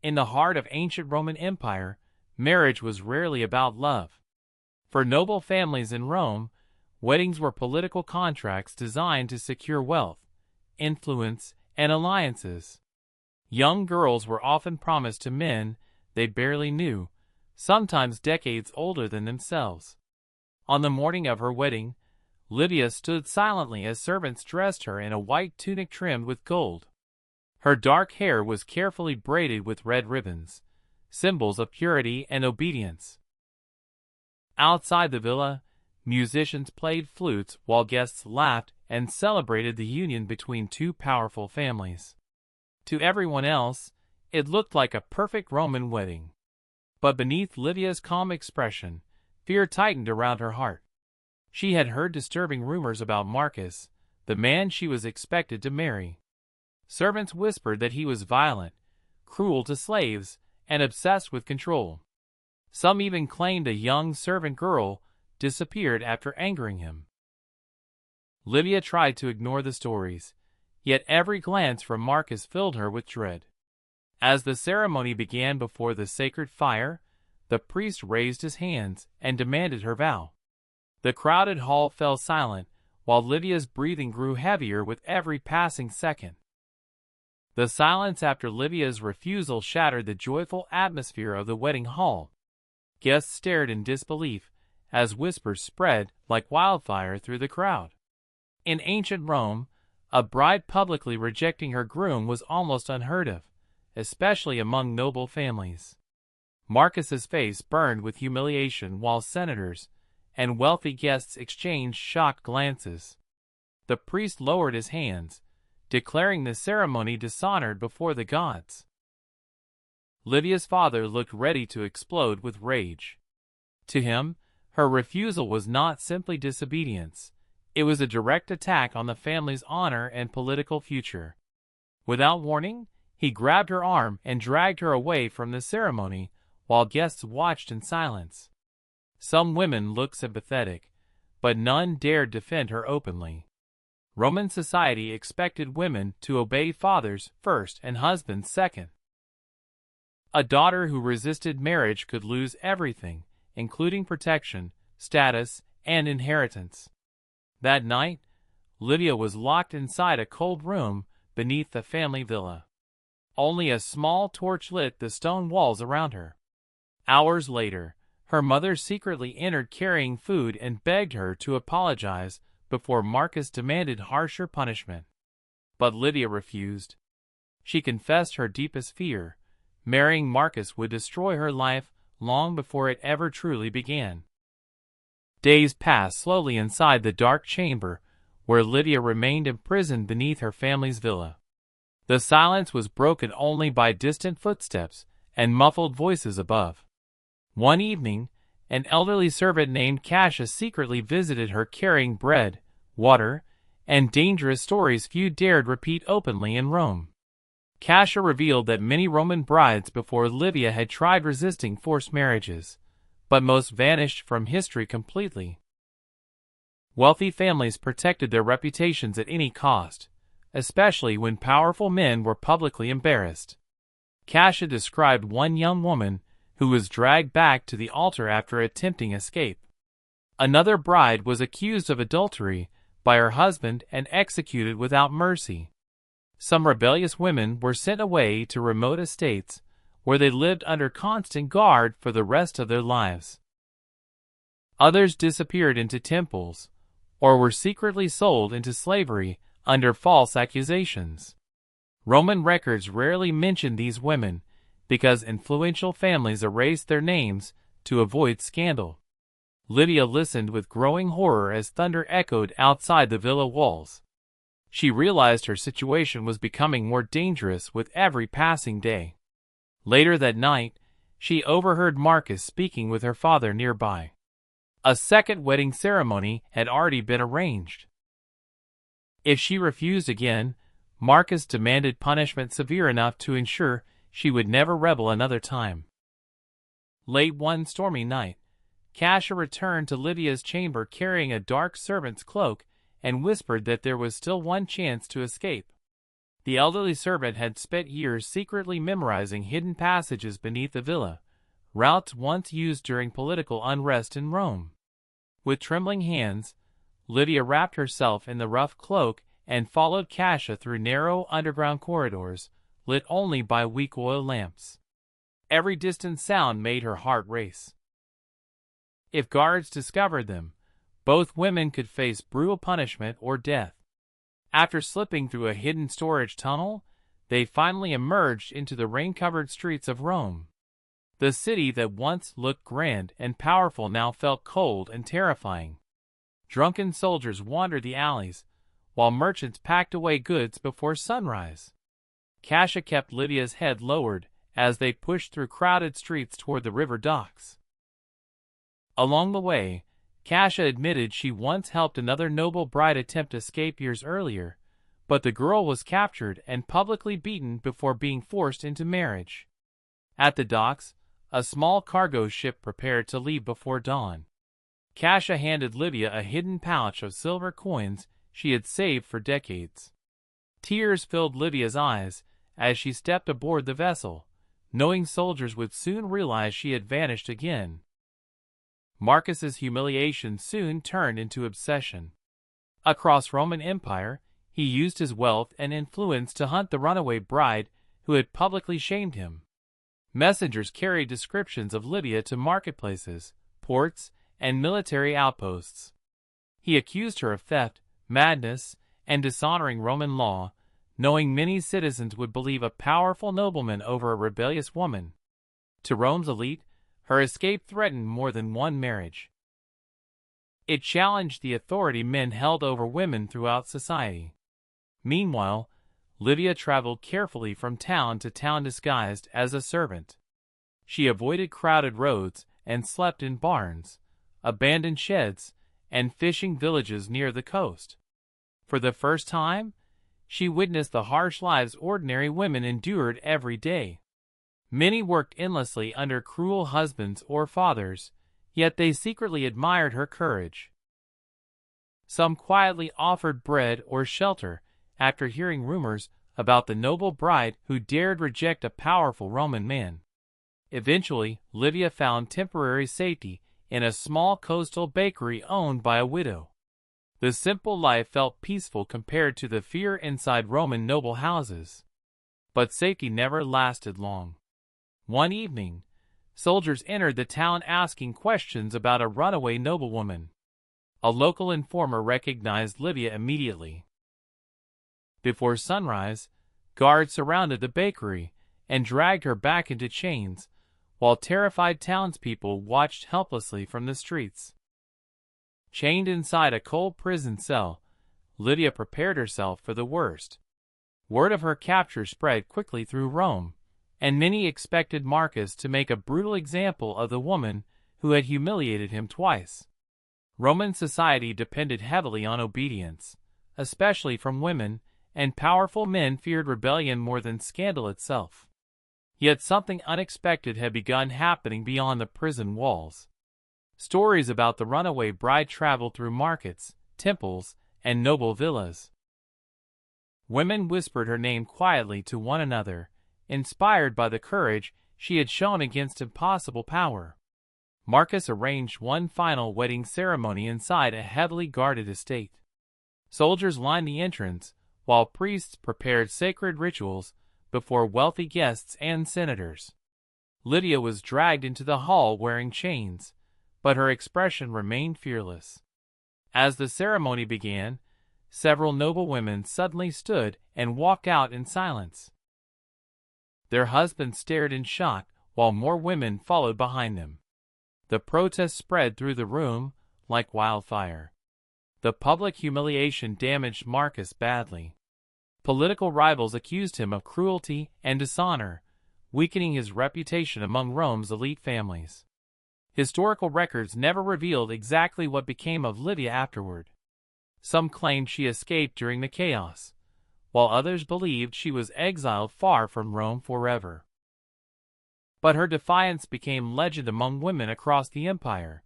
In the heart of ancient Roman Empire, marriage was rarely about love. For noble families in Rome, weddings were political contracts designed to secure wealth, influence, and alliances. Young girls were often promised to men they barely knew, sometimes decades older than themselves. On the morning of her wedding, Livia stood silently as servants dressed her in a white tunic trimmed with gold. Her dark hair was carefully braided with red ribbons, symbols of purity and obedience. Outside the villa, musicians played flutes while guests laughed and celebrated the union between two powerful families. To everyone else, it looked like a perfect Roman wedding. But beneath Livia's calm expression, fear tightened around her heart. She had heard disturbing rumors about Marcus, the man she was expected to marry. Servants whispered that he was violent, cruel to slaves, and obsessed with control. Some even claimed a young servant girl disappeared after angering him. Livia tried to ignore the stories, yet every glance from Marcus filled her with dread. As the ceremony began before the sacred fire, the priest raised his hands and demanded her vow. The crowded hall fell silent, while Livia's breathing grew heavier with every passing second. The silence after Livia's refusal shattered the joyful atmosphere of the wedding hall. Guests stared in disbelief, as whispers spread like wildfire through the crowd. In ancient Rome, a bride publicly rejecting her groom was almost unheard of, especially among noble families. Marcus's face burned with humiliation while senators and wealthy guests exchanged shocked glances. The priest lowered his hands, declaring the ceremony dishonored before the gods. Livia's father looked ready to explode with rage. To him, her refusal was not simply disobedience. It was a direct attack on the family's honor and political future. Without warning, he grabbed her arm and dragged her away from the ceremony, while guests watched in silence. Some women looked sympathetic, but none dared defend her openly. Roman society expected women to obey fathers first and husbands second. A daughter who resisted marriage could lose everything, including protection, status, and inheritance. That night, Livia was locked inside a cold room beneath the family villa. Only a small torch lit the stone walls around her. Hours later, her mother secretly entered carrying food and begged her to apologize before Marcus demanded harsher punishment. But Livia refused. She confessed her deepest fear: marrying Marcus would destroy her life long before it ever truly began. Days passed slowly inside the dark chamber where Livia remained imprisoned beneath her family's villa. The silence was broken only by distant footsteps and muffled voices above. One evening, an elderly servant named Cassius secretly visited her carrying bread, water, and dangerous stories few dared repeat openly in Rome. Cassius revealed that many Roman brides before Livia had tried resisting forced marriages, but most vanished from history completely. Wealthy families protected their reputations at any cost, especially when powerful men were publicly embarrassed. Cassius described one young woman who was dragged back to the altar after attempting escape. Another bride was accused of adultery by her husband and executed without mercy. Some rebellious women were sent away to remote estates, where they lived under constant guard for the rest of their lives. Others disappeared into temples, or were secretly sold into slavery under false accusations. Roman records rarely mention these women, because influential families erased their names to avoid scandal. Livia listened with growing horror as thunder echoed outside the villa walls. She realized her situation was becoming more dangerous with every passing day. Later that night, she overheard Marcus speaking with her father nearby. A second wedding ceremony had already been arranged. If she refused again, Marcus demanded punishment severe enough to ensure she would never rebel another time. Late one stormy night, Cassius returned to Livia's chamber carrying a dark servant's cloak and whispered that there was still one chance to escape. The elderly servant had spent years secretly memorizing hidden passages beneath the villa, routes once used during political unrest in Rome. With trembling hands, Livia wrapped herself in the rough cloak and followed Cassia through narrow underground corridors, lit only by weak oil lamps. Every distant sound made her heart race. If guards discovered them, both women could face brutal punishment or death. After slipping through a hidden storage tunnel, they finally emerged into the rain-covered streets of Rome. The city that once looked grand and powerful now felt cold and terrifying. Drunken soldiers wandered the alleys, while merchants packed away goods before sunrise. Cassia kept Livia's head lowered as they pushed through crowded streets toward the river docks. Along the way, Cassia admitted she once helped another noble bride attempt escape years earlier, but the girl was captured and publicly beaten before being forced into marriage. At the docks, a small cargo ship prepared to leave before dawn. Cassia handed Livia a hidden pouch of silver coins she had saved for decades. Tears filled Livia's eyes as she stepped aboard the vessel, knowing soldiers would soon realize she had vanished again. Marcus's humiliation soon turned into obsession. Across Roman Empire, he used his wealth and influence to hunt the runaway bride who had publicly shamed him. Messengers carried descriptions of Livia to marketplaces, ports, and military outposts. He accused her of theft, madness, and dishonoring Roman law, knowing many citizens would believe a powerful nobleman over a rebellious woman. To Rome's elite, her escape threatened more than one marriage. It challenged the authority men held over women throughout society. Meanwhile, Livia traveled carefully from town to town disguised as a servant. She avoided crowded roads and slept in barns, abandoned sheds, and fishing villages near the coast. For the first time, she witnessed the harsh lives ordinary women endured every day. Many worked endlessly under cruel husbands or fathers, yet they secretly admired her courage. Some quietly offered bread or shelter after hearing rumors about the noble bride who dared reject a powerful Roman man. Eventually, Livia found temporary safety in a small coastal bakery owned by a widow. The simple life felt peaceful compared to the fear inside Roman noble houses. But safety never lasted long. One evening, soldiers entered the town asking questions about a runaway noblewoman. A local informer recognized Livia immediately. Before sunrise, guards surrounded the bakery and dragged her back into chains, while terrified townspeople watched helplessly from the streets. Chained inside a cold prison cell, Livia prepared herself for the worst. Word of her capture spread quickly through Rome, and many expected Marcus to make a brutal example of the woman who had humiliated him twice. Roman society depended heavily on obedience, especially from women, and powerful men feared rebellion more than scandal itself. Yet something unexpected had begun happening beyond the prison walls. Stories about the runaway bride traveled through markets, temples, and noble villas. Women whispered her name quietly to one another, inspired by the courage she had shown against impossible power. Marcus arranged one final wedding ceremony inside a heavily guarded estate. Soldiers lined the entrance, while priests prepared sacred rituals before wealthy guests and senators. Livia was dragged into the hall wearing chains, but her expression remained fearless. As the ceremony began, several noble women suddenly stood and walked out in silence. Their husbands stared in shock, while more women followed behind them. The protest spread through the room like wildfire. The public humiliation damaged Marcus badly. Political rivals accused him of cruelty and dishonor, weakening his reputation among Rome's elite families. Historical records never revealed exactly what became of Livia afterward. Some claimed she escaped during the chaos, while others believed she was exiled far from Rome forever. But her defiance became legend among women across the empire,